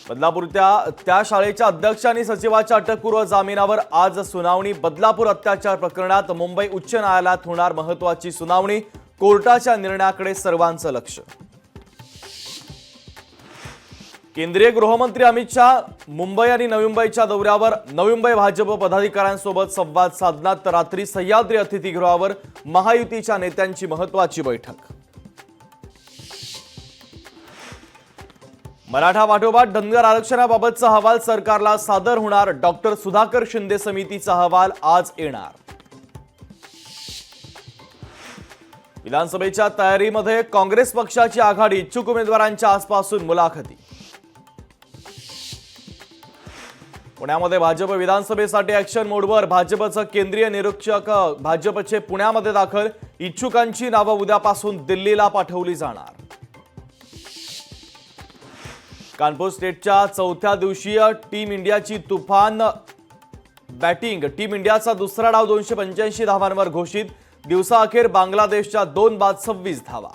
बदलापूरच्या त्या शाळेच्या अध्यक्ष आणि सचिवाच्या अटकपूर्व जामिनावर आज सुनावणी। बदलापूर अत्याचार प्रकरणात मुंबई उच्च न्यायालयात होणार महत्त्वाची सुनावणी। कोर्टाच्या निर्णयाकडे सर्वांचं लक्ष। केंद्रीय गृहमंत्री अमित शाह मुंबई आणि नवी मुंबईच्या दौऱ्यावर। नवी मुंबई भाजप पदाधिकाऱ्यांसोबत संवाद साधला तर रात्री सह्याद्री अतिथीगृहावर महायुतीच्या नेत्यांची महत्त्वाची बैठक। मराठा पाठोपाठ धनगर आरक्षणाबाबतचा अहवाल सरकारला सादर होणार। डॉक्टर सुधाकर शिंदे समितीचा अहवाल आज येणार। विधानसभेच्या तयारीमध्ये काँग्रेस पक्षाची आघाडी। इच्छुक उमेदवारांच्या आजपासून मुलाखती। पुण्यामध्ये भाजप विधानसभेसाठी ॲक्शन मोडवर। भाजपचं केंद्रीय निरीक्षक भाजपचे पुण्यामध्ये दाखल। इच्छुकांची नावं उद्यापासून दिल्लीला पाठवली जाणार। कानपूर स्टेटच्या चौथ्या दिवसीय टीम इंडियाची तुफान बॅटिंग। टीम इंडियाचा दुसरा डाव 285 धावांवर घोषित। दिवसाअखेर बांगलादेशच्या 2 बाद 26 धावा।